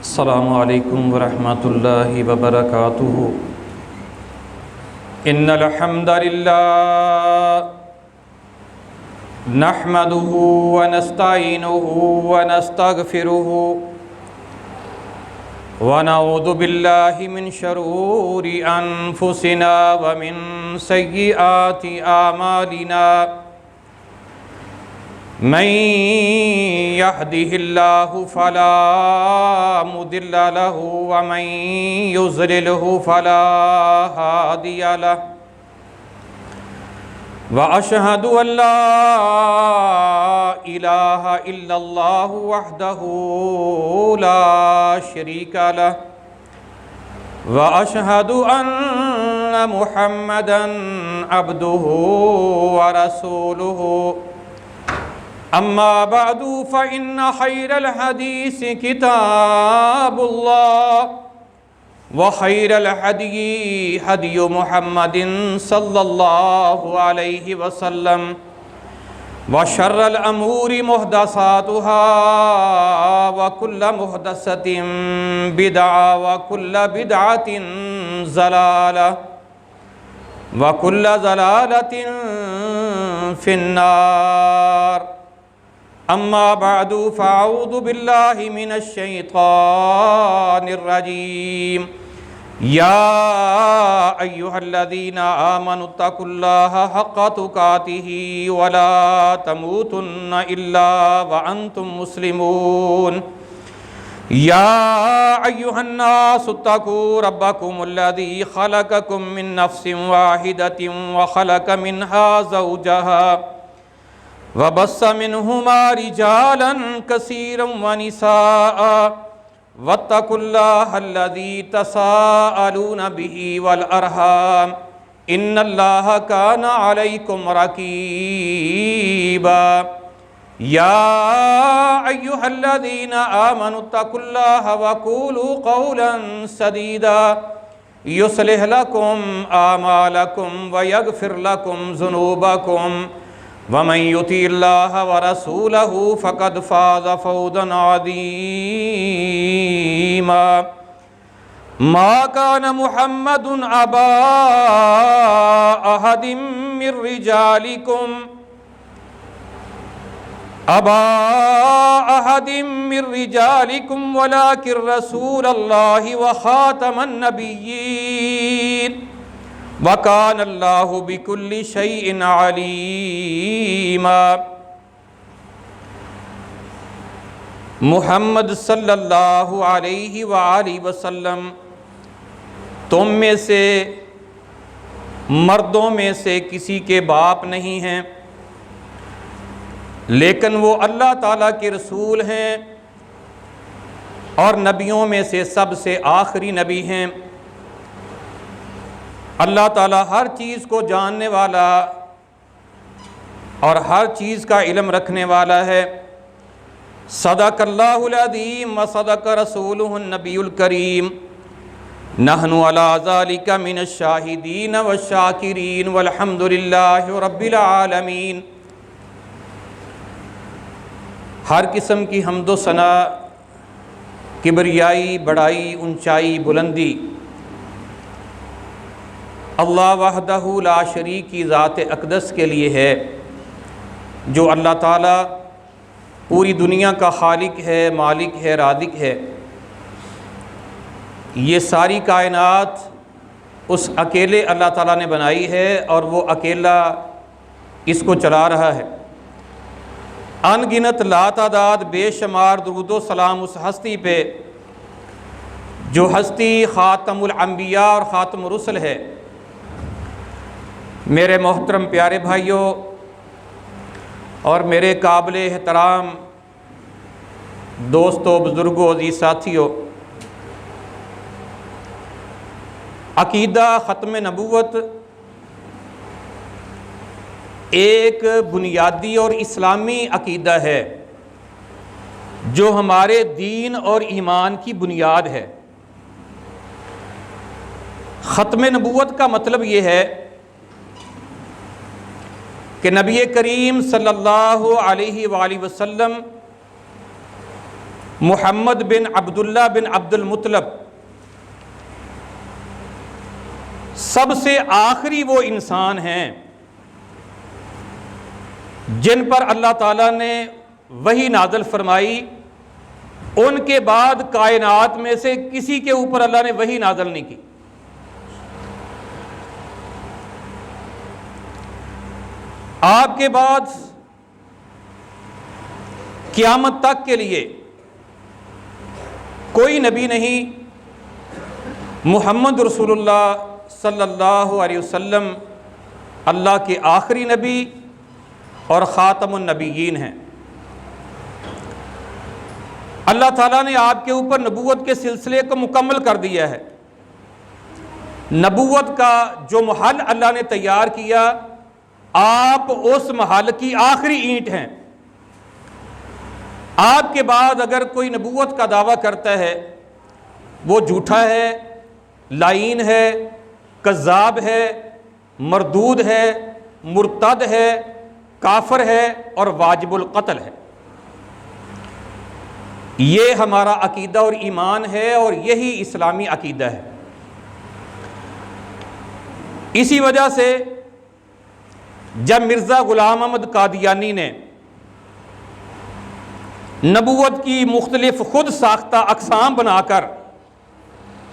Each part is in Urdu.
السلام علیکم ورحمۃ اللہ وبرکاتہ۔ ان الحمد للہ نحمده ونستعینه ونستغفره ونعوذ باللہ من شرور انفسنا ومن سیئات اعمالنا من يهده الله فلا مضل له ومن يضلله فلا هادي له وأشهد أن لا إله إلا الله وحده لا شريك له وأشهد أن محمدا عبده ورسوله أما بعد فإن خير الحديث كتاب الله وخير الهدي هدي محمد صلى الله عليه وسلم وشر الأمور محدثاتها وكل محدثة بدعة وكل بدعة ضلالة وكل ضلالة في النار اما بعد فاعوذ باللہ من الشیطان الرجیم یا ایہا الذین آمنوا اتقوا اللہ حق تقاتہ ولا تموتن الا وانتم مسلمون یا ایہا الناس اتقوا ربکم الذی خلقکم من نفس واحدۃ وخلق منها زوجها وبث منهما رجالا كثيرا ونساء واتقوا الله الذي تساءلون به والأرحام إن الله كان عليكم رقيبا يا أيها الذين آمنوا اتقوا الله وقولوا قولا سديدا يصلح لكم أعمالكم ويغفر لكم ذنوبكم ومن يطع الله ورسوله فقد فاز فوزا عظيما ما كان محمد أبا أحد من رجالكم ولكن رسول الله وخاتم النبيين وَكَانَ اللَّهُ بِكُلِّ شَيْءٍ عَلِيمًا۔ محمد صلی اللہ علیہ وآلہ وسلم تم میں سے مردوں میں سے کسی کے باپ نہیں ہیں، لیکن وہ اللہ تعالیٰ کے رسول ہیں اور نبیوں میں سے سب سے آخری نبی ہیں۔ اللہ تعالیٰ ہر چیز کو جاننے والا اور ہر چیز کا علم رکھنے والا ہے۔ صدق اللہ العظیم وصدق رسولہ النبی الکریم۔ نحن علی ذلک من الشاہدین والشاکرین والحمد للہ رب العالمین۔ ہر قسم کی حمد و ثنا، کبریائی، بڑائی، اونچائی، بلندی اللہ وحدہ لا شریک کی ذات اقدس کے لیے ہے، جو اللہ تعالیٰ پوری دنیا کا خالق ہے، مالک ہے، رازق ہے۔ یہ ساری کائنات اس اکیلے اللہ تعالیٰ نے بنائی ہے اور وہ اکیلا اس کو چلا رہا ہے۔ ان گنت لا تعداد بے شمار درود و سلام اس ہستی پہ جو ہستی خاتم الانبیاء اور خاتم الرسل ہے۔ میرے محترم پیارے بھائیوں اور میرے قابل احترام دوستوں، بزرگوں، عزیز ساتھیوں، عقیدہ ختم نبوت ایک بنیادی اور اسلامی عقیدہ ہے جو ہمارے دین اور ایمان کی بنیاد ہے۔ ختم نبوت کا مطلب یہ ہے کہ نبی کریم صلی اللہ علیہ وآلہ وسلم محمد بن عبداللہ بن عبد المطلب سب سے آخری وہ انسان ہیں جن پر اللہ تعالیٰ نے وحی نازل فرمائی. ان کے بعد کائنات میں سے کسی کے اوپر اللہ نے وحی نازل نہیں کی. آپ کے بعد قیامت تک کے لیے کوئی نبی نہیں. محمد رسول اللہ صلی اللہ علیہ وسلم اللہ کے آخری نبی اور خاتم النبیین ہیں. اللہ تعالیٰ نے آپ کے اوپر نبوت کے سلسلے کو مکمل کر دیا ہے. نبوت کا جو محل اللہ نے تیار کیا، آپ اس محل کی آخری اینٹ ہیں. آپ کے بعد اگر کوئی نبوت کا دعویٰ کرتا ہے وہ جھوٹا ہے، لعین ہے، کذاب ہے، مردود ہے، مرتد ہے، کافر ہے اور واجب القتل ہے. یہ ہمارا عقیدہ اور ایمان ہے اور یہی اسلامی عقیدہ ہے. اسی وجہ سے جب مرزا غلام احمد قادیانی نے نبوت کی مختلف خود ساختہ اقسام بنا کر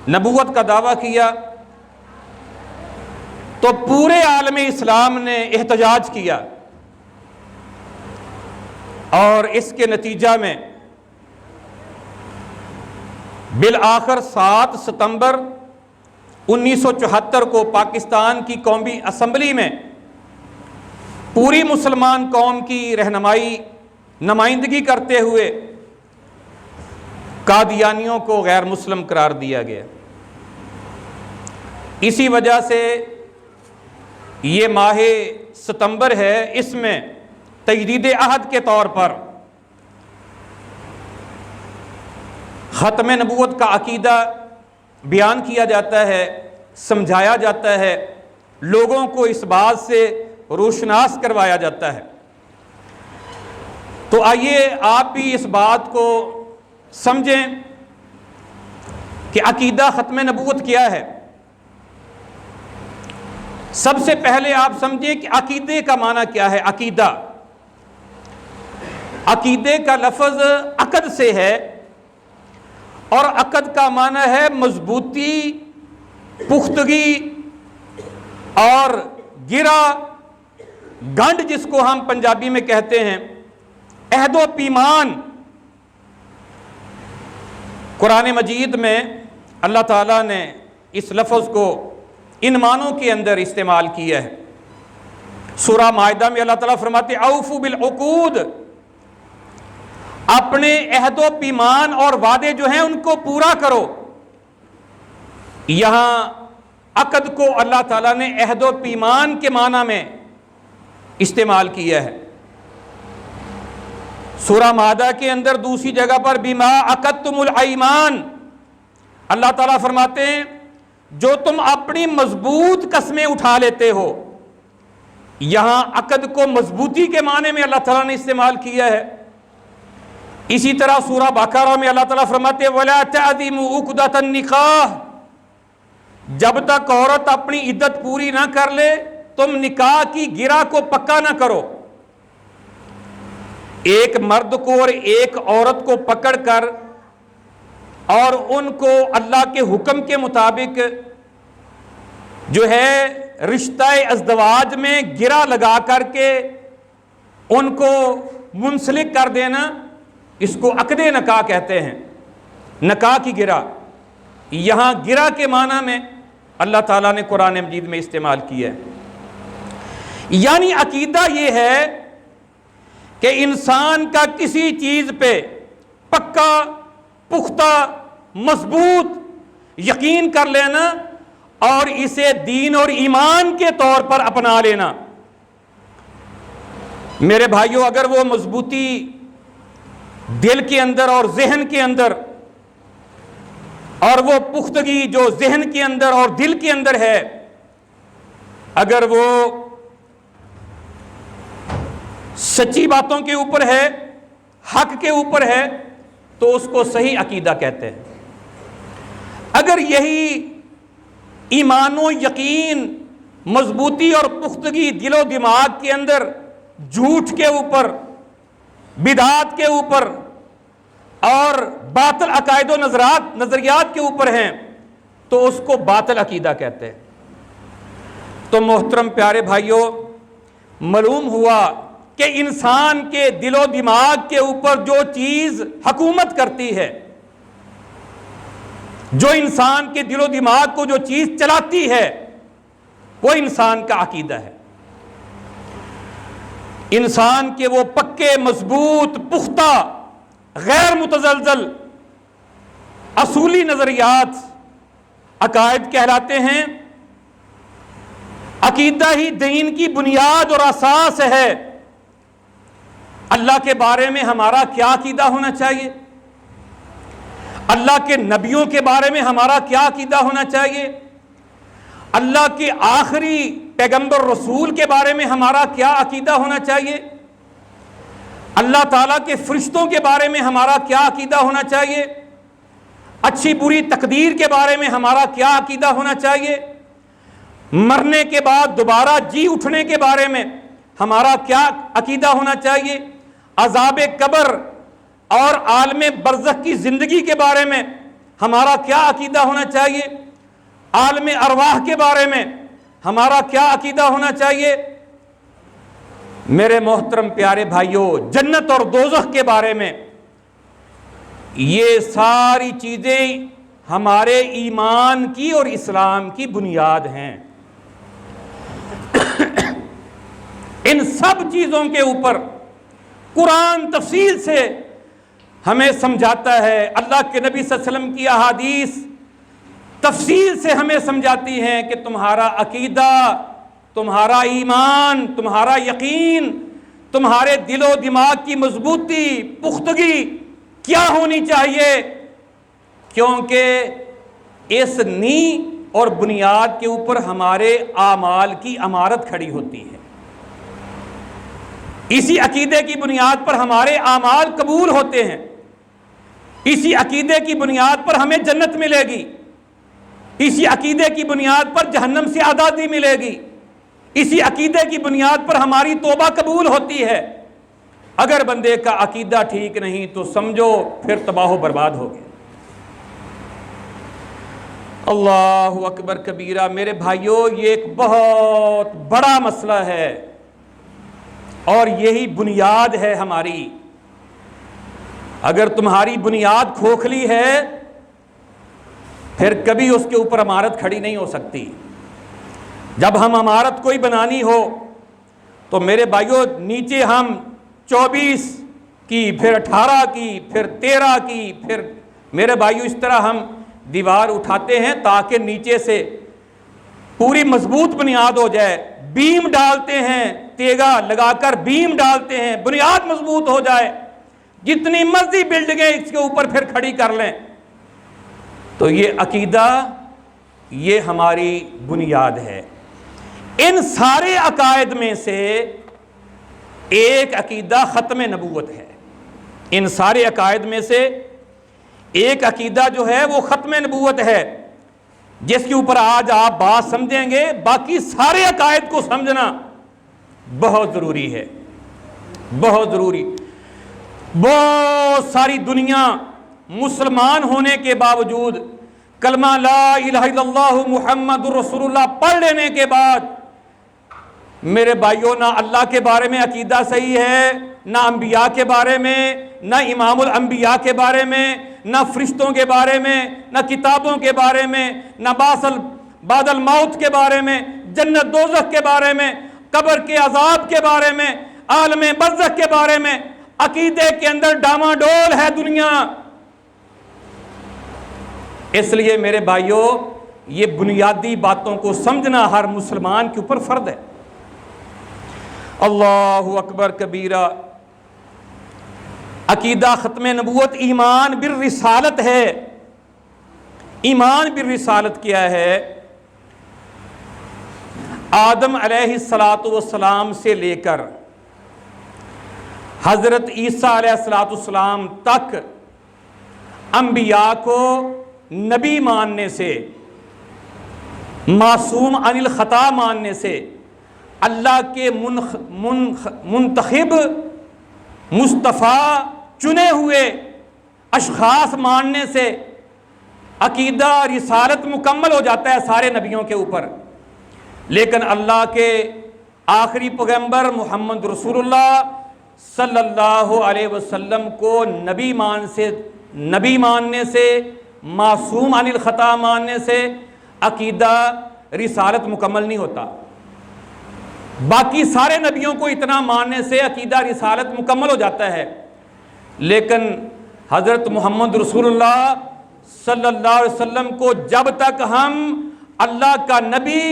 نبوت کا دعویٰ کیا تو پورے عالم اسلام نے احتجاج کیا، اور اس کے نتیجہ میں بالآخر 7 ستمبر 1974 کو پاکستان کی قومی اسمبلی میں پوری مسلمان قوم کی نمائندگی کرتے ہوئے قادیانیوں کو غیر مسلم قرار دیا گیا. اسی وجہ سے یہ ماہ ستمبر ہے، اس میں تجدید عہد کے طور پر ختم نبوت کا عقیدہ بیان کیا جاتا ہے، سمجھایا جاتا ہے، لوگوں کو اس بات سے روشناس کروایا جاتا ہے. تو آئیے آپ بھی اس بات کو سمجھیں کہ عقیدہ ختم نبوت کیا ہے. سب سے پہلے آپ سمجھیں کہ عقیدے کا معنی کیا ہے. عقیدے کا لفظ عقد سے ہے، اور عقد کا معنی ہے مضبوطی، پختگی اور گرا، گنڈ جس کو ہم پنجابی میں کہتے ہیں، عہد و پیمان. قرآن مجید میں اللہ تعالیٰ نے اس لفظ کو ان معنوں کے اندر استعمال کیا ہے. سورہ مائدہ میں اللہ تعالیٰ فرماتے اوفوا بالعقود، اپنے عہد و پیمان اور وعدے جو ہیں ان کو پورا کرو. یہاں عقد کو اللہ تعالیٰ نے عہد و پیمان کے معنی میں استعمال کیا ہے. سورہ مائدہ کے اندر دوسری جگہ پر بما عقدتم الایمان، اللہ تعالیٰ فرماتے ہیں جو تم اپنی مضبوط قسمیں اٹھا لیتے ہو. یہاں عقد کو مضبوطی کے معنی میں اللہ تعالیٰ نے استعمال کیا ہے. اسی طرح سورہ بقرہ میں اللہ تعالیٰ فرماتے ہیں وَلَا تَعْزِمُوا عُقْدَةَ النِّکَاحِ، جب تک عورت اپنی عدت پوری نہ کر لے تم نکاح کی گرہ کو پکا نہ کرو. ایک مرد کو اور ایک عورت کو پکڑ کر اور ان کو اللہ کے حکم کے مطابق جو ہے رشتہ ازدواج میں گرہ لگا کر کے ان کو منسلک کر دینا، اس کو عقد نکاح کہتے ہیں، نکاح کی گرہ. یہاں گرہ کے معنی میں اللہ تعالیٰ نے قرآن مجید میں استعمال کیا ہے. یعنی عقیدہ یہ ہے کہ انسان کا کسی چیز پہ پکا، پختہ، مضبوط یقین کر لینا اور اسے دین اور ایمان کے طور پر اپنا لینا. میرے بھائیوں، اگر وہ مضبوطی دل کے اندر اور ذہن کے اندر اور وہ پختگی جو ذہن کے اندر اور دل کے اندر ہے، اگر وہ سچی باتوں کے اوپر ہے، حق کے اوپر ہے، تو اس کو صحیح عقیدہ کہتے ہیں۔ اگر یہی ایمان و یقین، مضبوطی اور پختگی دل و دماغ کے اندر جھوٹ کے اوپر، بدعات کے اوپر اور باطل عقائد و نظریات کے اوپر ہیں تو اس کو باطل عقیدہ کہتے ہیں۔ تو محترم پیارے بھائیوں، معلوم ہوا کہ انسان کے دل و دماغ کے اوپر جو چیز حکومت کرتی ہے، جو انسان کے دل و دماغ کو جو چیز چلاتی ہے، وہ انسان کا عقیدہ ہے۔ انسان کے وہ پکے، مضبوط، پختہ، غیر متزلزل اصولی نظریات عقائد کہلاتے ہیں۔ عقیدہ ہی دین کی بنیاد اور اساس ہے۔ اللہ کے بارے میں ہمارا کیا عقیدہ ہونا چاہیے؟ اللہ کے نبیوں کے بارے میں ہمارا کیا عقیدہ ہونا چاہیے؟ اللہ کے آخری پیغمبر رسول کے بارے میں ہمارا کیا عقیدہ ہونا چاہیے؟ اللہ تعالیٰ کے فرشتوں کے بارے میں ہمارا کیا عقیدہ ہونا چاہیے؟ اچھی بری تقدیر کے بارے میں ہمارا کیا عقیدہ ہونا چاہیے؟ مرنے کے بعد دوبارہ جی اٹھنے کے بارے میں ہمارا کیا عقیدہ ہونا چاہیے؟ عذاب قبر اور عالم برزخ کی زندگی کے بارے میں ہمارا کیا عقیدہ ہونا چاہیے؟ عالم ارواح کے بارے میں ہمارا کیا عقیدہ ہونا چاہیے؟ میرے محترم پیارے بھائیوں، جنت اور دوزخ کے بارے میں یہ ساری چیزیں ہمارے ایمان کی اور اسلام کی بنیاد ہیں۔ ان سب چیزوں کے اوپر قرآن تفصیل سے ہمیں سمجھاتا ہے، اللہ کے نبی صلی اللہ علیہ وسلم کی احادیث تفصیل سے ہمیں سمجھاتی ہیں کہ تمہارا عقیدہ، تمہارا ایمان، تمہارا یقین، تمہارے دل و دماغ کی مضبوطی، پختگی کیا ہونی چاہیے، کیونکہ اس نیو اور بنیاد کے اوپر ہمارے اعمال کی عمارت کھڑی ہوتی ہے۔ اسی عقیدے کی بنیاد پر ہمارے اعمال قبول ہوتے ہیں، اسی عقیدے کی بنیاد پر ہمیں جنت ملے گی، اسی عقیدے کی بنیاد پر جہنم سے آزادی ملے گی، اسی عقیدے کی بنیاد پر ہماری توبہ قبول ہوتی ہے۔ اگر بندے کا عقیدہ ٹھیک نہیں تو سمجھو پھر تباہ و برباد ہو گئے۔ اللہ اکبر کبیرہ۔ میرے بھائیوں، یہ ایک بہت بڑا مسئلہ ہے اور یہی بنیاد ہے ہماری۔ اگر تمہاری بنیاد کھوکھلی ہے پھر کبھی اس کے اوپر عمارت کھڑی نہیں ہو سکتی۔ جب ہم عمارت کوئی بنانی ہو تو میرے بھائیوں، نیچے ہم 24 کی، پھر 18 کی، پھر 13 کی، پھر میرے بھائیوں اس طرح ہم دیوار اٹھاتے ہیں تاکہ نیچے سے پوری مضبوط بنیاد ہو جائے۔ بیم ڈالتے ہیں، تیگا لگا کر بیم ڈالتے ہیں، بنیاد مضبوط ہو جائے، جتنی مرضی بلڈنگیں اس کے اوپر پھر کھڑی کر لیں۔ تو یہ عقیدہ، یہ ہماری بنیاد ہے۔ ان سارے عقائد میں سے ایک عقیدہ ختم نبوت ہے۔ ان سارے عقائد میں سے ایک عقیدہ جو ہے وہ ختم نبوت ہے، جس کے اوپر آج آپ بات سمجھیں گے۔ باقی سارے عقائد کو سمجھنا بہت ضروری ہے، بہت ضروری۔ بہت ساری دنیا مسلمان ہونے کے باوجود کلمہ لا الہ الا اللہ محمد الرسول اللہ پڑھ لینے کے بعد میرے بھائیوں نہ اللہ کے بارے میں عقیدہ صحیح ہے، نہ انبیاء کے بارے میں، نہ امام الانبیاء کے بارے میں، نہ فرشتوں کے بارے میں، نہ کتابوں کے بارے میں، نہ بعد الموت کے بارے میں، جنت دوزخ کے بارے میں، قبر کے عذاب کے بارے میں، عالم برزخ کے بارے میں۔ عقیدے کے اندر ڈاما ڈول ہے دنیا۔ اس لیے میرے بھائیوں، یہ بنیادی باتوں کو سمجھنا ہر مسلمان کے اوپر فرض ہے۔ اللہ اکبر کبیرہ۔ عقیدہ ختم نبوت ایمان بالرسالت ہے۔ ایمان بالرسالت کیا ہے؟ آدم علیہ السلام سے لے کر حضرت عیسیٰ علیہ السلام تک انبیاء کو نبی ماننے سے، معصوم عن الخطا ماننے سے، اللہ کے منتخب مصطفیٰ چنے ہوئے اشخاص ماننے سے عقیدہ رسالت مکمل ہو جاتا ہے سارے نبیوں کے اوپر۔ لیکن اللہ کے آخری پیغمبر محمد رسول اللہ صلی اللہ علیہ وسلم کو نبی ماننے سے، معصوم عن الخطا ماننے سے عقیدہ رسالت مکمل نہیں ہوتا۔ باقی سارے نبیوں کو اتنا ماننے سے عقیدہ رسالت مکمل ہو جاتا ہے، لیکن حضرت محمد رسول اللہ صلی اللہ علیہ وسلم کو جب تک ہم اللہ کا نبی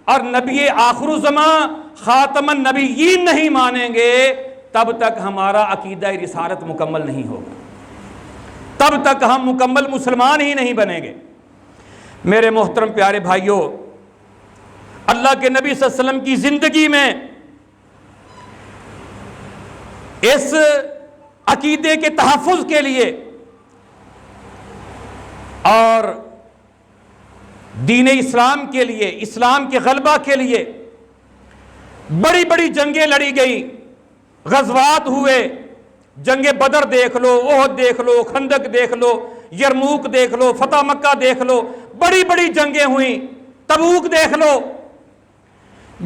اور نبی آخر الزماں خاتم النبیین نہیں مانیں گے، تب تک ہمارا عقیدہ رسالت مکمل نہیں ہوگا، تب تک ہم مکمل مسلمان ہی نہیں بنیں گے۔ میرے محترم پیارے بھائیوں، اللہ کے نبی صلی اللہ علیہ وسلم کی زندگی میں اس عقیدے کے تحفظ کے لیے اور دین اسلام کے لیے، اسلام کے غلبہ کے لیے بڑی بڑی جنگیں لڑی گئی، غزوات ہوئے۔ جنگ بدر دیکھ لو، احد دیکھ لو، خندق دیکھ لو، یرموک دیکھ لو، فتح مکہ دیکھ لو، بڑی بڑی جنگیں ہوئیں، تبوک دیکھ لو،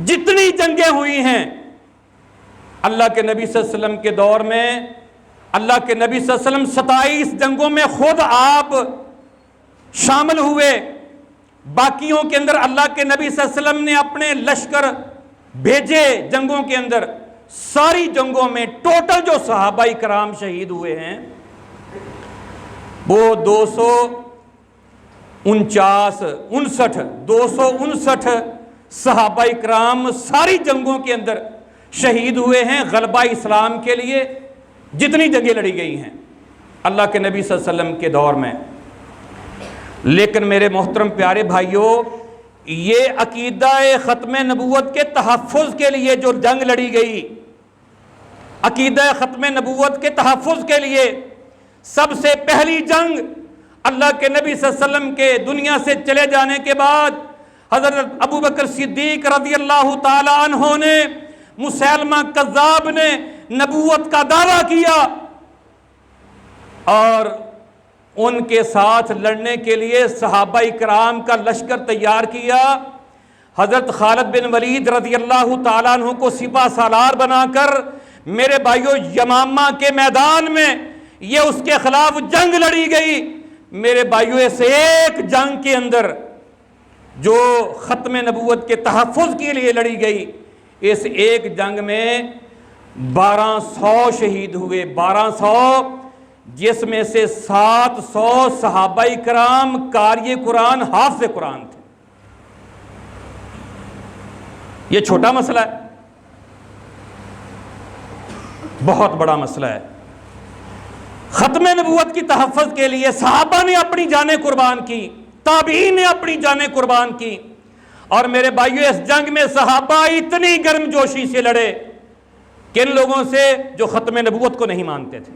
جتنی جنگیں ہوئی ہیں اللہ کے نبی صلی اللہ علیہ وسلم کے دور میں، اللہ کے نبی صلی اللہ علیہ وسلم 27 جنگوں میں خود آپ شامل ہوئے۔ باقیوں کے اندر اللہ کے نبی صلی اللہ علیہ وسلم نے اپنے لشکر بھیجے جنگوں کے اندر۔ ساری جنگوں میں ٹوٹل جو صحابہ کرام شہید ہوئے ہیں وہ 259 صحابہ کرام ساری جنگوں کے اندر شہید ہوئے ہیں غلبہ اسلام کے لیے، جتنی جنگیں لڑی گئی ہیں اللہ کے نبی صلی اللہ علیہ وسلم کے دور میں۔ لیکن میرے محترم پیارے بھائیوں، یہ عقیدہ ختم نبوت کے تحفظ کے لیے جو جنگ لڑی گئی، عقیدہ ختم نبوت کے تحفظ کے لیے سب سے پہلی جنگ اللہ کے نبی صلی اللہ علیہ وسلم کے دنیا سے چلے جانے کے بعد حضرت ابوبکر صدیق رضی اللہ تعالی عنہ نے، مسیلمہ کذاب نے نبوت کا دعویٰ کیا اور ان کے ساتھ لڑنے کے لیے صحابہ کرام کا لشکر تیار کیا۔ حضرت خالد بن ولید رضی اللہ تعالیٰ عنہ کو سپہ سالار بنا کر میرے بھائیوں یمامہ کے میدان میں یہ اس کے خلاف جنگ لڑی گئی۔ میرے بھائیوں اس ایک جنگ کے اندر جو ختم نبوت کے تحفظ کے لیے لڑی گئی، اس ایک جنگ میں 1200 شہید ہوئے، 1200، جس میں سے 700 صحابہ کرام قاری قرآن، حافظ قرآن تھے۔ یہ چھوٹا مسئلہ ہے، بہت بڑا مسئلہ ہے۔ ختم نبوت کی تحفظ کے لیے صحابہ نے اپنی جانیں قربان کی، تابعین نے اپنی جانیں قربان کی، اور میرے بھائیو اس جنگ میں صحابہ اتنی گرم جوشی سے لڑے کن لوگوں سے؟ جو ختم نبوت کو نہیں مانتے تھے،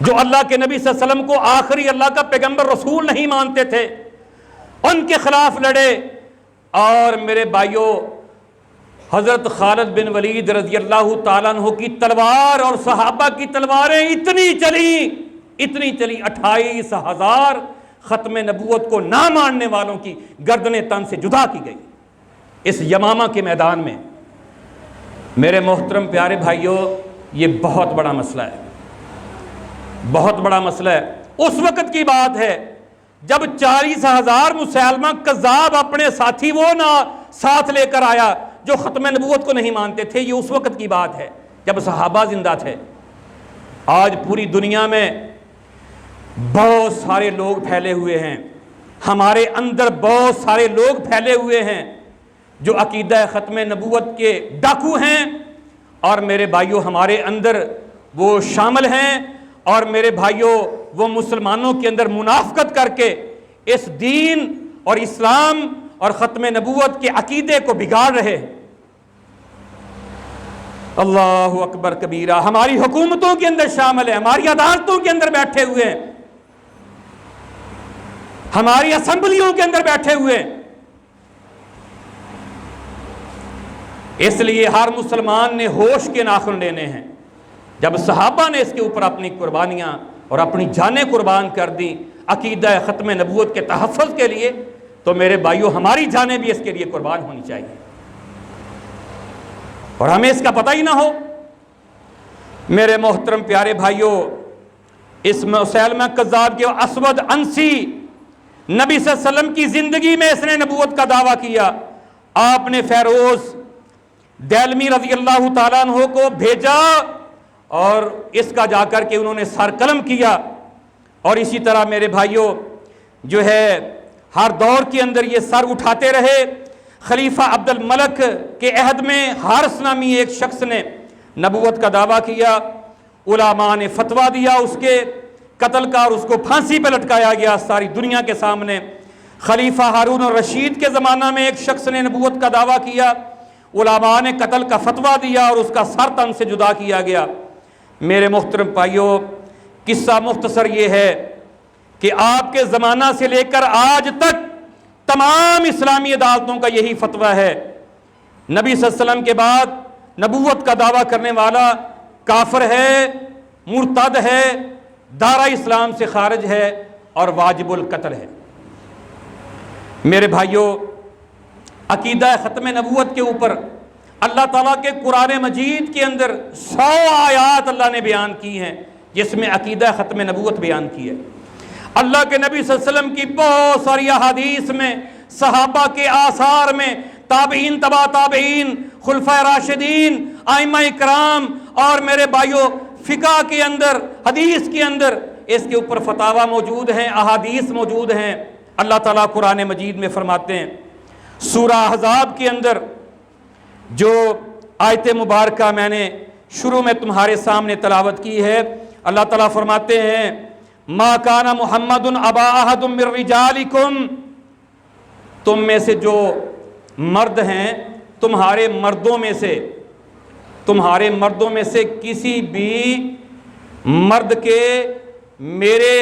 جو اللہ کے نبی صلی اللہ علیہ وسلم کو آخری اللہ کا پیغمبر رسول نہیں مانتے تھے، ان کے خلاف لڑے۔ اور میرے بھائیو حضرت خالد بن ولید رضی اللہ تعالیٰ عنہ کی تلوار اور صحابہ کی تلواریں اتنی چلی 28,000 ختم نبوت کو نہ ماننے والوں کی گردنیں تن سے جدا کی گئی اس یمامہ کے میدان میں۔ میرے محترم پیارے بھائیوں، یہ بہت بڑا مسئلہ ہے، بہت بڑا مسئلہ ہے۔ اس وقت کی بات ہے جب 40,000 مسلمہ کذاب اپنے ساتھی وہ نہ ساتھ لے کر آیا جو ختم نبوت کو نہیں مانتے تھے۔ یہ اس وقت کی بات ہے جب صحابہ زندہ تھے۔ آج پوری دنیا میں بہت سارے لوگ پھیلے ہوئے ہیں، ہمارے اندر بہت سارے لوگ پھیلے ہوئے ہیں جو عقیدہ ختم نبوت کے ڈاکو ہیں، اور میرے بھائیوں ہمارے اندر وہ شامل ہیں، اور میرے بھائیوں وہ مسلمانوں کے اندر منافقت کر کے اس دین اور اسلام اور ختم نبوت کے عقیدے کو بگاڑ رہے ہیں۔ اللہ اکبر کبیرہ، ہماری حکومتوں کے اندر شامل ہے، ہماری عدالتوں کے اندر بیٹھے ہوئے ہیں، ہماری اسمبلیوں کے اندر بیٹھے ہوئے ہیں۔ اس لیے ہر مسلمان نے ہوش کے ناخن لینے ہیں۔ جب صحابہ نے اس کے اوپر اپنی قربانیاں اور اپنی جانیں قربان کر دیں عقیدہ ختم نبوت کے تحفظ کے لیے، تو میرے بھائیوں ہماری جانیں بھی اس کے لیے قربان ہونی چاہیے، اور ہمیں اس کا پتہ ہی نہ ہو۔ میرے محترم پیارے بھائیوں، اس مسیلمہ کذاب کے اسود عنسی نبی صلی اللہ علیہ وسلم کی زندگی میں اس نے نبوت کا دعویٰ کیا۔ آپ نے فیروز دیلمی رضی اللہ تعالیٰ عنہ کو بھیجا اور اس کا جا کر کے انہوں نے سر قلم کیا، اور اسی طرح میرے بھائیوں جو ہے ہر دور کے اندر یہ سر اٹھاتے رہے۔ خلیفہ عبد الملک کے عہد میں حارث نامی ایک شخص نے نبوت کا دعویٰ کیا، علماء نے فتویٰ دیا اس کے قتل کا، اور اس کو پھانسی پہ لٹکایا گیا ساری دنیا کے سامنے۔ خلیفہ ہارون الرشید کے زمانہ میں ایک شخص نے نبوت کا دعویٰ کیا، علماء نے قتل کا فتویٰ دیا اور اس کا سر تن سے جدا کیا گیا۔ میرے محترم بھائیوں، قصہ مختصر یہ ہے کہ آپ کے زمانہ سے لے کر آج تک تمام اسلامی عدالتوں کا یہی فتویٰ ہے، نبی صلی اللہ علیہ وسلم کے بعد نبوت کا دعویٰ کرنے والا کافر ہے، مرتد ہے، دائرہ اسلام سے خارج ہے اور واجب القتل ہے۔ میرے بھائیوں، عقیدہ ختم نبوت کے اوپر اللہ تعالیٰ کے قرآن مجید کے اندر 100 آیات اللہ نے بیان کی ہیں جس میں عقیدہ ختم نبوت بیان کی ہے۔ اللہ کے نبی صلی اللہ علیہ وسلم کی بہت ساری احادیث میں، صحابہ کے آثار میں، تابعین تبع تابعین، خلفائے راشدین، ائمہ اکرام، اور میرے بھائیوں فقہ کے اندر، حدیث کے اندر اس کے اوپر فتاویٰ موجود ہیں، احادیث موجود ہیں۔ اللہ تعالیٰ قرآن مجید میں فرماتے ہیں، سورہ احزاب کے اندر جو آیت مبارکہ میں نے شروع میں تمہارے سامنے تلاوت کی ہے، اللہ تعالیٰ فرماتے ہیں ما کان محمد ابا احد من رجالکم، تم میں سے جو مرد ہیں، تمہارے مردوں میں سے کسی بھی مرد کے میرے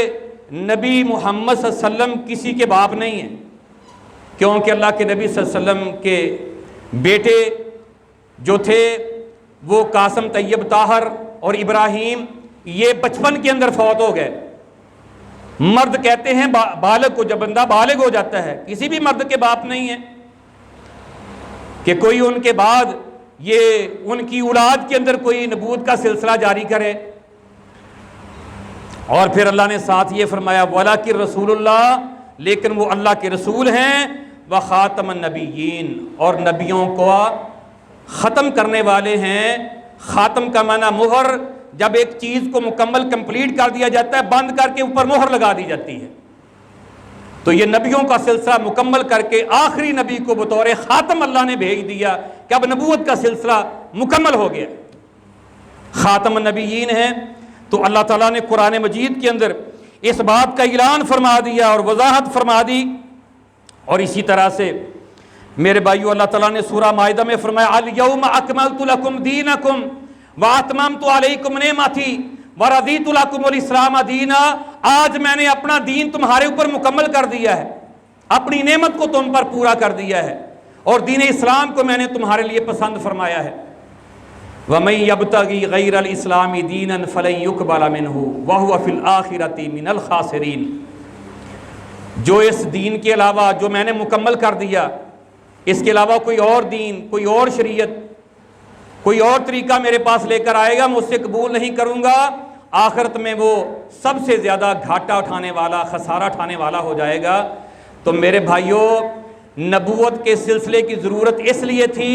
نبی محمد صلی اللہ علیہ وسلم کسی کے باپ نہیں ہیں، کیونکہ اللہ کے نبی صلی اللہ علیہ وسلم کے بیٹے جو تھے وہ قاسم، طیب، طاہر اور ابراہیم، یہ بچپن کے اندر فوت ہو گئے۔ مرد کہتے ہیں بالغ کو، جب بندہ بالغ ہو جاتا ہے، کسی بھی مرد کے باپ نہیں ہیں کہ کوئی ان کے بعد یہ ان کی اولاد کے اندر کوئی نبوت کا سلسلہ جاری کرے۔ اور پھر اللہ نے ساتھ یہ فرمایا وَلَٰكِن رسول اللہ، لیکن وہ اللہ کے رسول ہیں، وَخَاتَمَ النَّبِيِّينَ، اور نبیوں کو ختم کرنے والے ہیں۔ خاتم کا معنی مہر، جب ایک چیز کو مکمل کمپلیٹ کر دیا جاتا ہے، بند کر کے اوپر مہر لگا دی جاتی ہے، تو یہ نبیوں کا سلسلہ مکمل کر کے آخری نبی کو بطور خاتم اللہ نے بھیج دیا کہ اب نبوت کا سلسلہ مکمل ہو گیا، خاتم النبیین ہے۔ تو اللہ تعالیٰ نے قرآن مجید کے اندر اس بات کا اعلان فرما دیا اور وضاحت فرما دی۔ اور اسی طرح سے میرے بھائیو، اللہ تعالیٰ نے سورہ مائدہ میں فرمایا الیوم اکملت لکم دینکم واتممت علیکم نعمتی ورضیت لکم الاسلام دینا، آج میں نے اپنا دین تمہارے اوپر مکمل کر دیا ہے، اپنی نعمت کو تم پر پورا کر دیا ہے، اور دین اسلام کو میں نے تمہارے لیے پسند فرمایا ہے۔ وَمَن يَبْتَغِي غَيْرَ الْإِسْلَامِ دِينًا فَلَن يُقْبَلَ مِنْهُ وَهُوَ فِي الْآخِرَةِ مِنَ الْخَاسِرِينَ، جو اس دین کے علاوہ جو میں نے مکمل کر دیا، اس کے علاوہ کوئی اور دین، کوئی اور شریعت، کوئی اور طریقہ میرے پاس لے کر آئے گا، میں اس سے قبول نہیں کروں گا، آخرت میں وہ سب سے زیادہ گھاٹا اٹھانے والا، خسارہ اٹھانے والا ہو جائے گا۔ تو میرے بھائیوں، نبوت کے سلسلے کی ضرورت اس لیے تھی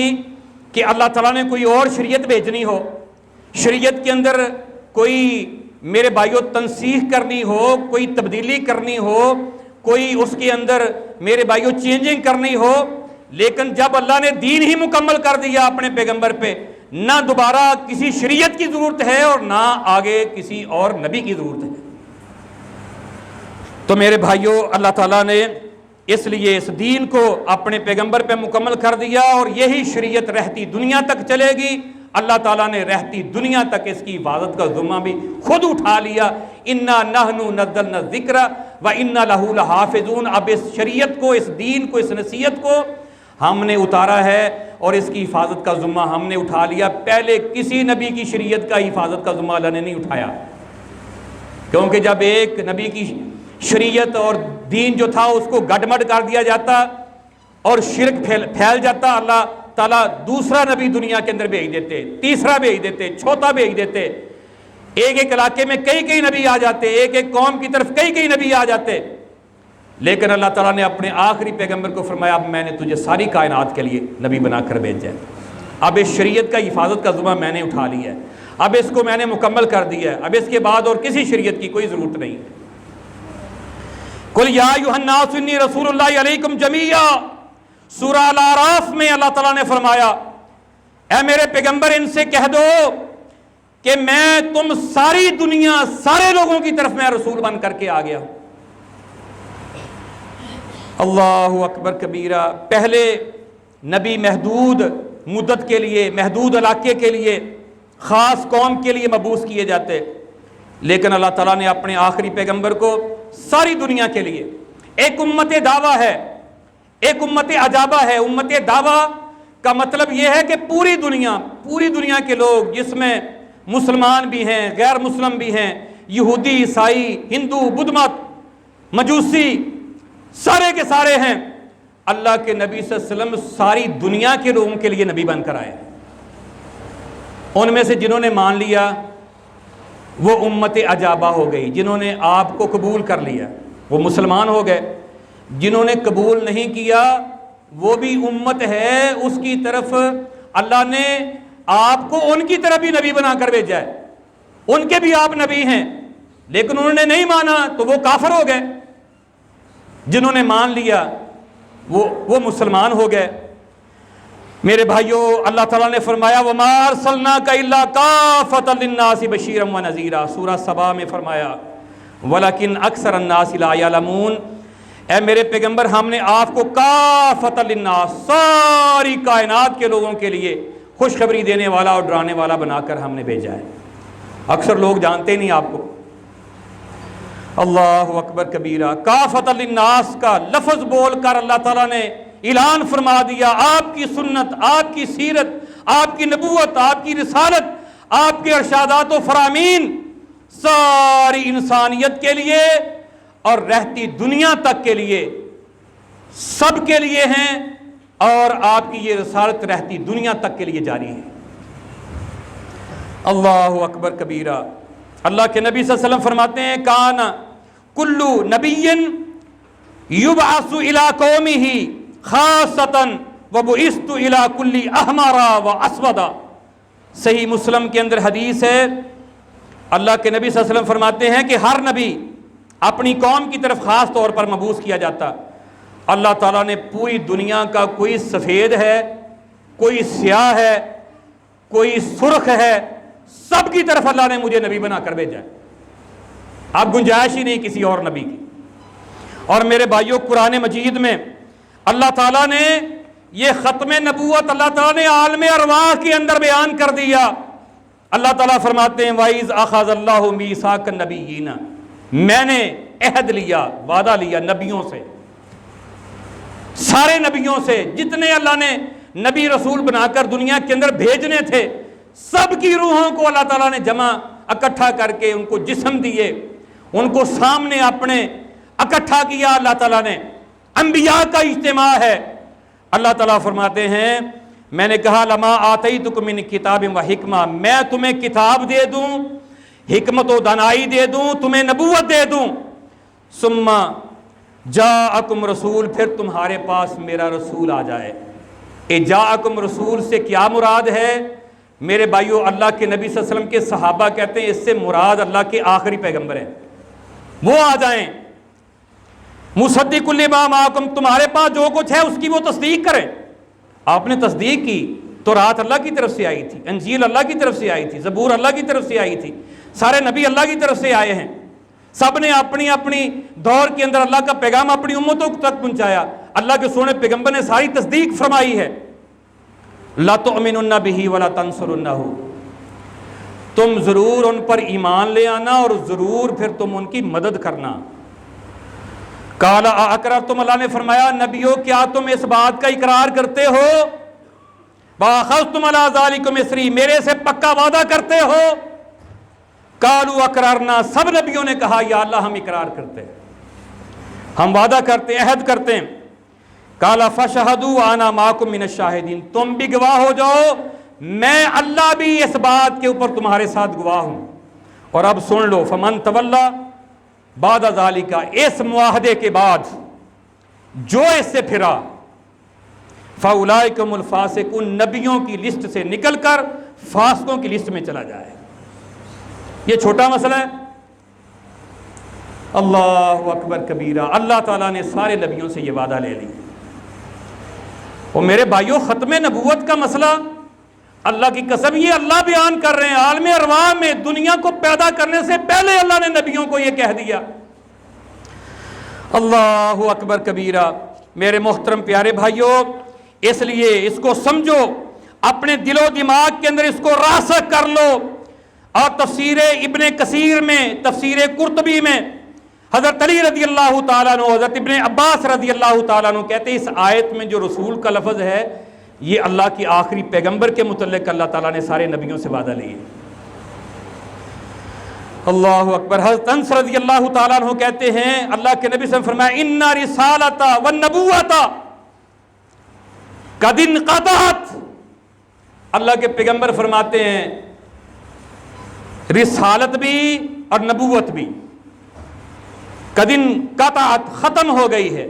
کہ اللہ تعالیٰ نے کوئی اور شریعت بھیجنی ہو، شریعت کے اندر کوئی میرے بھائیوں تنسیخ کرنی ہو، کوئی تبدیلی کرنی ہو، کوئی اس کے اندر میرے بھائیوں چینجنگ کرنی ہو، لیکن جب اللہ نے دین ہی مکمل کر دیا اپنے پیغمبر پہ، نہ دوبارہ کسی شریعت کی ضرورت ہے اور نہ آگے کسی اور نبی کی ضرورت ہے۔ تو میرے بھائیوں، اللہ تعالیٰ نے اس لیے اس دین کو اپنے پیغمبر پہ مکمل کر دیا، اور یہی شریعت رہتی دنیا تک چلے گی، اللہ تعالیٰ نے رہتی دنیا تک اس کی حفاظت کا ذمہ بھی خود اٹھا لیا. انا نحن نزلنا الذکر وانا لہ لحافظون. اب اس شریعت کو، اس دین کو، اس نصیحت کو ہم نے اتارا ہے اور اس کی حفاظت کا ذمہ ہم نے اٹھا لیا. پہلے کسی نبی کی شریعت کا حفاظت کا ذمہ اللہ نے نہیں اٹھایا، کیونکہ جب ایک نبی کی شریعت اور دین جو تھا اس کو گڈمڈ کر دیا جاتا اور شرک پھیل جاتا، اللہ تعالیٰ دوسرا نبی دنیا کے اندر بھیج دیتے، تیسرا بھیج دیتے، چوتھا بھیج دیتے. ایک ایک علاقے میں کئی نبی آ جاتے، ایک ایک قوم کی طرف کئی نبی آ جاتے. لیکن اللہ تعالیٰ نے اپنے آخری پیغمبر کو فرمایا اب میں نے تجھے ساری کائنات کے لیے نبی بنا کر بھیجا ہے. اب اس شریعت کا حفاظت کا ذمہ میں نے اٹھا لیا ہے، اب اس کو میں نے مکمل کر دیا ہے، اب اس کے بعد اور کسی شریعت کی کوئی ضرورت نہیں ہے. قل یا ایھا الناس انی رسول اللہ علیکم جمیعا. سورہ الاعراف میں اللہ تعالیٰ نے فرمایا اے میرے پیغمبر ان سے کہہ دو کہ میں تم ساری دنیا، سارے لوگوں کی طرف میں رسول بن کر کے آ گیا ہوں. اللہ اکبر کبیرہ. پہلے نبی محدود مدت کے لیے، محدود علاقے کے لیے، خاص قوم کے لیے مبعوث کیے جاتے، لیکن اللہ تعالیٰ نے اپنے آخری پیغمبر کو ساری دنیا کے لیے. ایک امت دعویٰ ہے، ایک امت عجابہ ہے. امت دعویٰ کا مطلب یہ ہے کہ پوری دنیا کے لوگ، جس میں مسلمان بھی ہیں، غیر مسلم بھی ہیں، یہودی، عیسائی، ہندو، بدھ مت، مجوسی، سارے کے سارے ہیں. اللہ کے نبی صلی اللہ علیہ وسلم ساری دنیا کے لوگوں کے لیے نبی بن کر آئے. ان میں سے جنہوں نے مان لیا وہ امت عجابہ ہو گئی، جنہوں نے آپ کو قبول کر لیا وہ مسلمان ہو گئے. جنہوں نے قبول نہیں کیا وہ بھی امت ہے، اس کی طرف اللہ نے آپ کو ان کی طرف بھی نبی بنا کر بھیجا ہے. ان کے بھی آپ نبی ہیں، لیکن انہوں نے نہیں مانا تو وہ کافر ہو گئے. جنہوں نے مان لیا وہ مسلمان ہو گئے. میرے بھائیوں، اللہ تعالیٰ نے فرمایا وَمَا أَرْسَلْنَاكَ إِلَّا كَافَّةً لِلنَّاسِ بَشِيرًا وَنَذِيرًا. سورہ سبا میں فرمایا وَلَكِنْ أَكْثَرَ النَّاسِ لَا يَعْلَمُونَ. اے میرے پیغمبر ہم نے آپ کو کافۃ للناس، ساری کائنات کے لوگوں کے لیے خوشخبری دینے والا اور ڈرانے والا بنا کر ہم نے بھیجا ہے. اکثر لوگ جانتے نہیں آپ کو. اللہ اکبر کبیرہ. کافۃ للناس کا لفظ بول کر اللہ تعالیٰ نے اعلان فرما دیا آپ کی سنت، آپ کی سیرت، آپ کی نبوت، آپ کی رسالت، آپ کے ارشادات و فرامین ساری انسانیت کے لیے اور رہتی دنیا تک کے لیے، سب کے لیے ہیں، اور آپ کی یہ رسالت رہتی دنیا تک کے لیے جاری ہے. اللہ اکبر کبیرہ. اللہ کے نبی صلی اللہ علیہ وسلم فرماتے ہیں کان کل نبی یبعث الی قومہ خاصۃ وبعثت الی کل احمر واسود. صحیح مسلم کے اندر حدیث ہے، اللہ کے نبی صلی اللہ علیہ وسلم فرماتے ہیں کہ ہر نبی اپنی قوم کی طرف خاص طور پر مبعوث کیا جاتا. اللہ تعالیٰ نے پوری دنیا کا کوئی سفید ہے، کوئی سیاہ ہے، کوئی سرخ ہے، سب کی طرف اللہ نے مجھے نبی بنا کر بھیجا ہے. اب گنجائش ہی نہیں کسی اور نبی کی. اور میرے بھائیوں، قرآن مجید میں اللہ تعالیٰ نے یہ ختم نبوت اللہ تعالیٰ نے عالم ارواح کے اندر بیان کر دیا. اللہ تعالیٰ فرماتے ہیں وَإِذْ أَخَذَ اللَّهُ مِيثَاقَ النَّبِيِّينَ. میں نے عہد لیا، وعدہ لیا نبیوں سے، سارے نبیوں سے، جتنے اللہ نے نبی رسول بنا کر دنیا کے اندر بھیجنے تھے، سب کی روحوں کو اللہ تعالیٰ نے جمع اکٹھا کر کے ان کو جسم دیے، ان کو سامنے اپنے اکٹھا کیا. اللہ تعالیٰ نے انبیاء کا اجتماع ہے. اللہ تعالیٰ فرماتے ہیں میں نے کہا لما آتیتکم من کتاب و حکمہ، میں تمہیں کتاب دے دوں، حکمت و دانائی دے دوں، تمہیں نبوت دے دوں. ثم جاءکم رسول، پھر تمہارے پاس میرا رسول آ جائے. جاءکم رسول سے کیا مراد ہے میرے بھائیو؟ اللہ کے نبی صلی اللہ علیہ وسلم کے صحابہ کہتے ہیں اس سے مراد اللہ کے آخری پیغمبر ہیں، وہ آ جائیں. مصدق لما معکم، تمہارے پاس جو کچھ ہے اس کی وہ تصدیق کریں. آپ نے تصدیق کی. تورات اللہ کی طرف سے آئی تھی، انجیل اللہ کی طرف سے آئی تھی، زبور اللہ کی طرف سے آئی تھی، سارے نبی اللہ کی طرف سے آئے ہیں. سب نے اپنی اپنی دور کے اندر اللہ کا پیغام اپنی امتوں تک پہنچایا. اللہ کے سونے پیغمبر نے ساری تصدیق فرمائی ہے. لَتُؤْمِنُنَّ بِهِ وَلَتَنْصُرُنَّهُ، تم ضرور ان پر ایمان لے آنا اور ضرور پھر تم ان کی مدد کرنا۔ قَالَ أَأَقْرَرْتُمْ، اللہ نے فرمایا نبیو کیا تم اس بات کا اقرار کرتے ہو؟ وَأَخَذْتُمْ عَلَىٰ ذَلِكُمْ إِصْرِي، میرے سے پکا وعدہ کرتے ہو؟ قَالُوا أَقْرَرْنَا، سب نبیوں نے کہا یا اللہ ہم اقرار کرتے ہیں، ہم وعدہ کرتے ہیں، عہد کرتے ہیں۔ قَالَ فَاشْهَدُوا وَأَنَا مَعَكُمْ مِنَ الشَّاهِدِينَ، تم بھی گواہ ہو جاؤ، میں اللہ بھی اس بات کے اوپر تمہارے ساتھ گواہ ہوں۔ اور اب سن لو، فَمَن تَوَلَّىٰ بعد ذَلِكَ، اس معاہدے کے بعد جو اس سے پھرا، فَأُولَٰئِكَ هُمُ الْفَاسِقُونَ، نبیوں کی لسٹ سے نکل کر فاسقوں کی لسٹ میں چلا جائے۔ یہ چھوٹا مسئلہ ہے، اللہ اکبر کبیرہ، اللہ تعالیٰ نے سارے نبیوں سے یہ وعدہ لے لی۔ اور میرے بھائیوں، ختم نبوت کا مسئلہ اللہ کی قسم یہ اللہ بیان کر رہے ہیں، عالم ارواح میں دنیا کو پیدا کرنے سے پہلے اللہ نے نبیوں کو یہ کہہ دیا۔ اللہ اکبر کبیرہ، میرے محترم پیارے بھائیوں، اس لیے اس کو سمجھو، اپنے دل و دماغ کے اندر اس کو راسخ کر لو۔ اور تفسیر ابن کثیر میں، تفسیر قرطبی میں حضرت علی رضی اللہ تعالیٰ عنہ، حضرت ابن عباس رضی اللہ تعالیٰ عنہ کہتے ہیں اس آیت میں جو رسول کا لفظ ہے یہ اللہ کی آخری پیغمبر کے متعلق اللہ تعالیٰ نے سارے نبیوں سے وعدہ لیے۔ اللہ اکبر۔ حضرت انس رضی اللہ تعالیٰ عنہ کہتے ہیں اللہ کے نبی صلی اللہ علیہ وسلم فرمایا ان رسالۃ والنبوۃ قد انقطعت، اللہ کے پیغمبر فرماتے ہیں رسالت بھی اور نبوت بھی قد انقطعت، ختم ہو گئی ہے،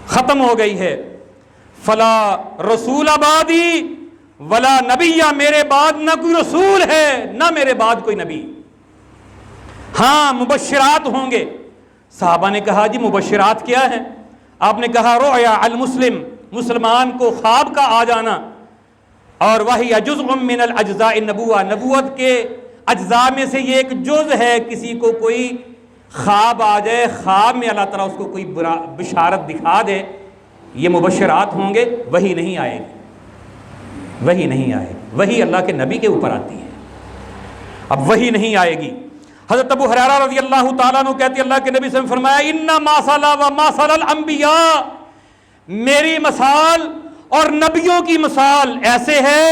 ختم ہو گئی ہے۔ فلا رسول بعدی ولا نبی، میرے بعد نہ کوئی رسول ہے نہ میرے بعد کوئی نبی۔ ہاں مبشرات ہوں گے۔ صحابہ نے کہا جی مبشرات کیا ہیں؟ آپ نے کہا رؤیا المسلم، مسلمان کو خواب کا آ جانا، اور وہی جزء من الاجزاء النبوہ، نبوت کے اجزاء میں سے یہ ایک جز ہے، کسی کو کوئی خواب آ جائے، خواب میں اللہ تعالیٰ اس کو کوئی بشارت دکھا دے، یہ مبشرات ہوں گے۔ وہی نہیں آئے گی، وہی نہیں آئے گی، وہی اللہ کے نبی کے اوپر آتی ہے، اب وہی نہیں آئے گی۔ حضرت ابو ہریرہ رضی اللہ تعالیٰ عنہ کہتے ہیں اللہ کے نبی صلی اللہ علیہ وسلم فرمایا ان مثل و مثل الانبیاء، میری مثال اور نبیوں کی مثال ایسے ہے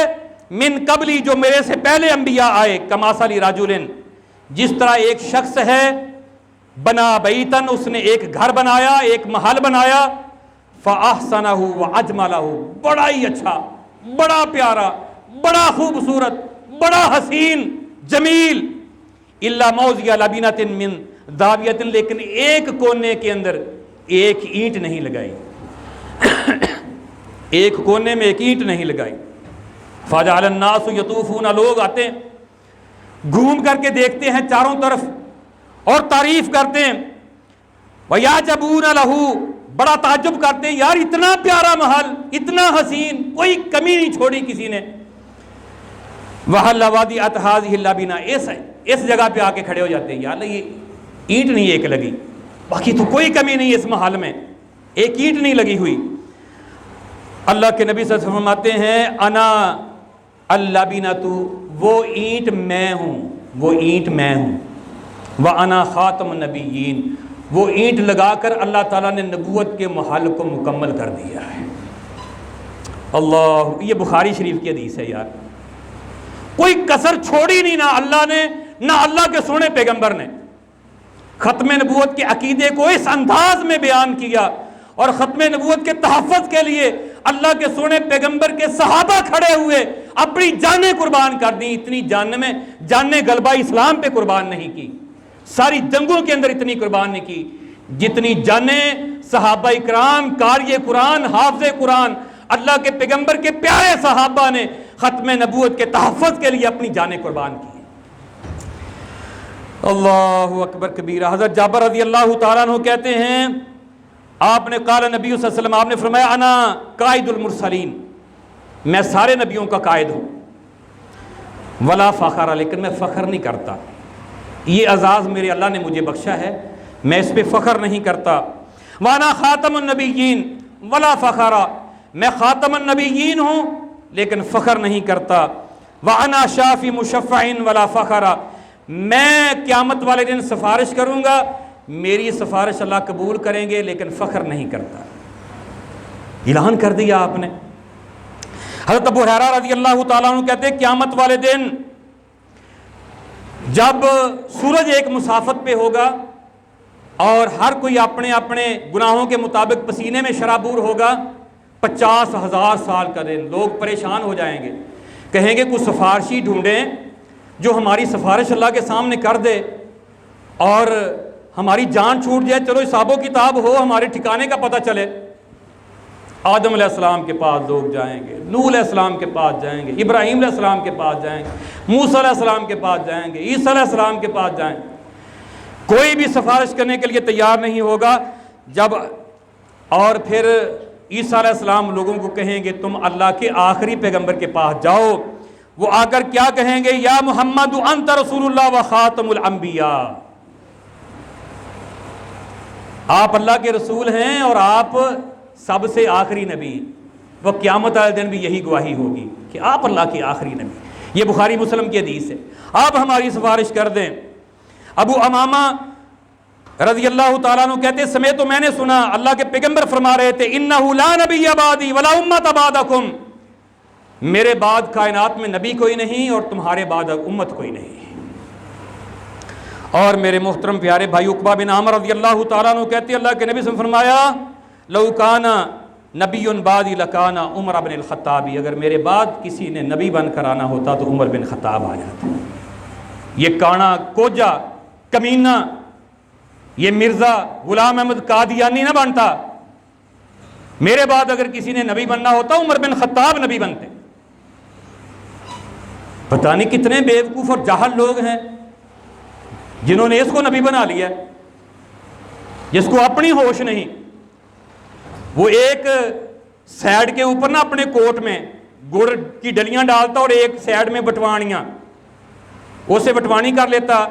من قبلی، جو میرے سے پہلے انبیاء آئے، کمثل رجل، جس طرح ایک شخص ہے بنا بیتن، اس نے ایک گھر بنایا، ایک محل بنایا، فاحسنہ واجملہ، بڑا ہی اچھا، بڑا پیارا، بڑا خوبصورت، بڑا حسین جمیل، الا موضع لبنۃ من ذاویۃ، لیکن ایک کونے کے اندر ایک اینٹ نہیں لگائی، ایک کونے میں ایک اینٹ نہیں لگائی۔ فجعل الناس یطوفون، لوگ آتے ہیں گھوم کر کے دیکھتے ہیں چاروں طرف اور تعریف کرتے ہیں، وَيَعْجَبُونَ لَهُ، بڑا تعجب کرتے ہیں، یار اتنا پیارا محل، اتنا حسین، کوئی کمی نہیں چھوڑی کسی نے۔ وَهَلَّ وَضِعَتْ هَٰذِهِ اللَّبِنَةُ، اس جگہ پہ آ کے کھڑے ہو جاتے ہیں، یا اللہ یہ اینٹ نہیں ایک لگی، باقی تو کوئی کمی نہیں اس محل میں، ایک اینٹ نہیں لگی ہوئی۔ اللہ کے نبی صلی اللہ علیہ وسلم فرماتے ہیں انا اللبنۃ، وہ اینٹ میں ہوں، وہ اینٹ میں ہوں، وَأَنَا خَاتَمُ النَّبِيِّينَ، وہ اینٹ لگا کر اللہ تعالیٰ نے نبوت کے محل کو مکمل کر دیا ہے۔ اللہ، یہ بخاری شریف کی حدیث ہے یار، کوئی کسر چھوڑی نہیں، نہ اللہ نے نہ اللہ کے سونے پیغمبر نے۔ ختم نبوت کے عقیدے کو اس انداز میں بیان کیا، اور ختم نبوت کے تحفظ کے لیے اللہ کے سونے پیغمبر کے صحابہ کھڑے ہوئے، اپنی جانیں قربان کر دیں۔ اتنی جانیں غلبہ اسلام پہ قربان نہیں کی، ساری جنگوں کے اندر اتنی قربان نہیں کی جتنی جانیں صحابہ اکرام، قاری قرآن، حافظ قرآن، اللہ کے پیغمبر کے پیارے صحابہ نے ختم نبوت کے تحفظ کے لیے اپنی جانیں قربان کی۔ اللہ اکبر کبیرہ۔ حضرت جابر رضی اللہ تعالیٰ عنہ کہتے ہیں آپ نے قال نبی صلی اللہ علیہ وسلم، آپ نے فرمایا انا قائد المرسلین، میں سارے نبیوں کا قائد ہوں، ولا فخر، لیکن میں فخر نہیں کرتا، یہ اعزاز میرے اللہ نے مجھے بخشا ہے، میں اس پہ فخر نہیں کرتا۔ وانا خاتم النبیین ولا فخر، میں خاتم النبیین ہوں لیکن فخر نہیں کرتا، وَأَنَا شَافِي مُشَفَّعٍ وَلَا فَخَرَ، میں قیامت والے دن سفارش کروں گا، میری سفارش اللہ قبول کریں گے لیکن فخر نہیں کرتا۔ اعلان کر دیا آپ نے۔ حضرت ابو ہریرہ رضی اللہ تعالیٰ عنہ کہتے ہیں قیامت والے دن جب سورج ایک مسافت پہ ہوگا اور ہر کوئی اپنے اپنے گناہوں کے مطابق پسینے میں شرابور ہوگا، 50,000 سال کا دن، لوگ پریشان ہو جائیں گے، کہیں گے کچھ سفارشی ڈھونڈیں جو ہماری سفارش اللہ کے سامنے کر دے اور ہماری جان چھوٹ جائے، چلو حساب و کتاب ہو، ہمارے ٹھکانے کا پتہ چلے۔ آدم علیہ السلام کے پاس لوگ جائیں گے، نوح علیہ السلام کے پاس جائیں گے، ابراہیم علیہ السلام کے پاس جائیں گے، موسیٰ علیہ السلام کے پاس جائیں گے، عیسیٰ علیہ السلام کے پاس جائیں گے، کوئی بھی سفارش کرنے کے لیے تیار نہیں ہوگا۔ اور پھر عیسیٰ علیہ السلام لوگوں کو کہیں گے تم اللہ کے آخری پیغمبر کے پاس جاؤ، وہ آ کر کیا کہیں گے؟ یا محمد انت رسول اللہ و خاتم الانبیاء، آپ اللہ کے رسول ہیں اور آپ سب سے آخری نبی۔ وہ قیامت والے دن بھی یہی گواہی ہوگی کہ آپ اللہ کے آخری نبی۔ یہ بخاری مسلم کی حدیث ہے، آپ ہماری سفارش کر دیں۔ ابو امامہ رضی اللہ تعالیٰ عنہ کہتے سمے تو میں نے سنا اللہ کے پیغمبر فرما رہے تھے انہ لا نبی بعدی ولا امت بعدکم، میرے بعد کائنات میں نبی کوئی نہیں اور تمہارے بعد امت کوئی نہیں۔ اور میرے محترم پیارے بھائی عقبہ بن عامر رضی اللہ تعالیٰ عنہ کہتے اللہ کے نبی سے فرمایا لو کان نبی بعدی لکان عمر بن الخطاب، اگر میرے بعد کسی نے نبی بن کر آنا ہوتا تو عمر بن خطاب آ جاتا۔ یہ کانا کوجا کمینہ یہ مرزا غلام احمد قادیانی نہ بنتا، میرے بعد اگر کسی نے نبی بننا ہوتا عمر بن خطاب نبی بنتے۔ پتہ نہیں کتنے بیوقوف اور جاہل لوگ ہیں جنہوں نے اس کو نبی بنا لیا، جس کو اپنی ہوش نہیں۔ وہ ایک سائڈ کے اوپر نا اپنے کوٹ میں گڑ کی ڈلیاں ڈالتا اور ایک سائڈ میں بٹوانیاں، اسے بٹوانی کر لیتا،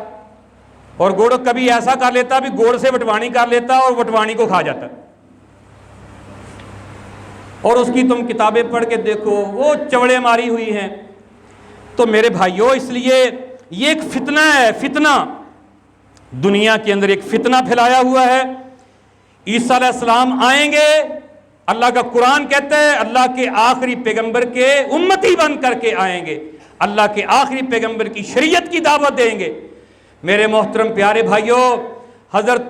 اور گڑ کبھی ایسا کر لیتا بھی گڑ سے بٹوانی کر لیتا اور بٹوانی کو کھا جاتا۔ اور اس کی تم کتابیں پڑھ کے دیکھو وہ چوڑے ماری ہوئی ہیں۔ تو میرے بھائیوں اس لیے یہ ایک فتنہ ہے، فتنہ دنیا کے اندر ایک فتنہ پھیلایا ہوا ہے۔ عیسیٰ علیہ السلام آئیں گے، اللہ کا قرآن کہتا ہے اللہ کے آخری پیغمبر کے امتی بن کر کے آئیں گے، اللہ کے آخری پیغمبر کی شریعت کی دعوت دیں گے۔ میرے محترم پیارے بھائیوں، حضرت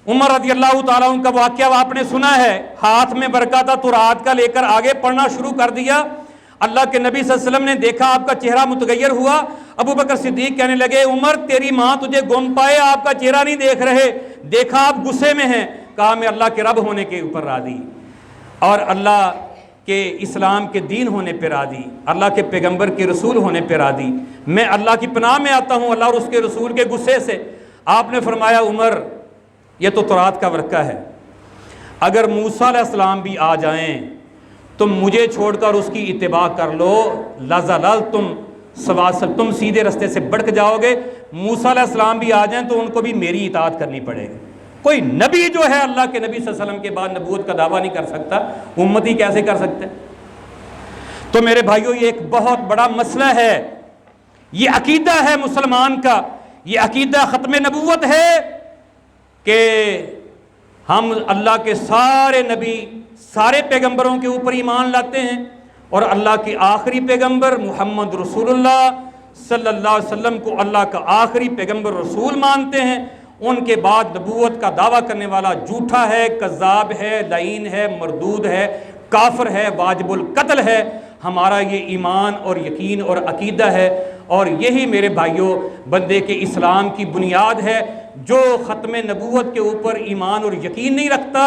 عمر رضی اللہ تعالیٰ عنہ کا واقعہ آپ نے سنا ہے، ہاتھ میں برکہ تھا تو رات کا لے کر آگے پڑھنا شروع کر دیا۔ اللہ کے نبی صلی اللہ علیہ وسلم نے دیکھا آپ کا چہرہ متغیر ہوا، ابو بکر صدیق کہنے لگے عمر تیری ماں تجھے گم پائے، آپ کا چہرہ نہیں دیکھ رہے، دیکھا آپ غصے میں ہیں۔ کہا میں اللہ کے رب ہونے کے اوپر راضی اور اللہ کے اسلام کے دین ہونے پہ راضی، اللہ کے پیغمبر کے رسول ہونے پہ راضی، میں اللہ کی پناہ میں آتا ہوں اللہ اور اس کے رسول کے غصے سے۔ آپ نے فرمایا عمر یہ تو تورات کا ورقہ ہے، اگر موسیٰ علیہ السلام بھی آ جائیں تم مجھے چھوڑ کر اس کی اتباع کر لو، تم سیدھے رستے سے بڑک جاؤ گے۔ موسیٰ علیہ السلام بھی آ جائیں تو ان کو بھی میری اطاعت کرنی پڑے گی۔ کوئی نبی جو ہے اللہ کے نبی صلی اللہ علیہ وسلم کے بعد نبوت کا دعویٰ نہیں کر سکتا، امتی کیسے کر سکتے؟ تو میرے بھائیوں یہ ایک بہت بڑا مسئلہ ہے، یہ عقیدہ ہے مسلمان کا، یہ عقیدہ ختم نبوت ہے کہ ہم اللہ کے سارے نبی سارے پیغمبروں کے اوپر ایمان لاتے ہیں اور اللہ کے آخری پیغمبر محمد رسول اللہ صلی اللہ علیہ وسلم کو اللہ کا آخری پیغمبر رسول مانتے ہیں۔ ان کے بعد نبوت کا دعویٰ کرنے والا جھوٹا ہے، کذاب ہے، لعین ہے، مردود ہے، کافر ہے، واجب القتل ہے۔ ہمارا یہ ایمان اور یقین اور عقیدہ ہے، اور یہی میرے بھائیوں بندے کے اسلام کی بنیاد ہے۔ جو ختم نبوت کے اوپر ایمان اور یقین نہیں رکھتا،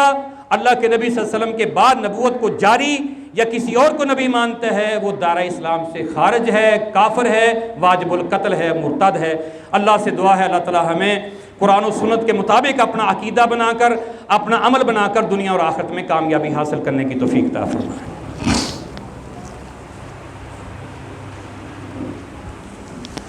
اللہ کے نبی صلی اللہ علیہ وسلم کے بعد نبوت کو جاری یا کسی اور کو نبی مانتا ہے، وہ دائرہ اسلام سے خارج ہے، کافر ہے، واجب القتل ہے، مرتد ہے۔ اللہ سے دعا ہے اللہ تعالی ہمیں قرآن و سنت کے مطابق اپنا عقیدہ بنا کر، اپنا عمل بنا کر دنیا اور آخرت میں کامیابی حاصل کرنے کی توفیق عطا فرمائے۔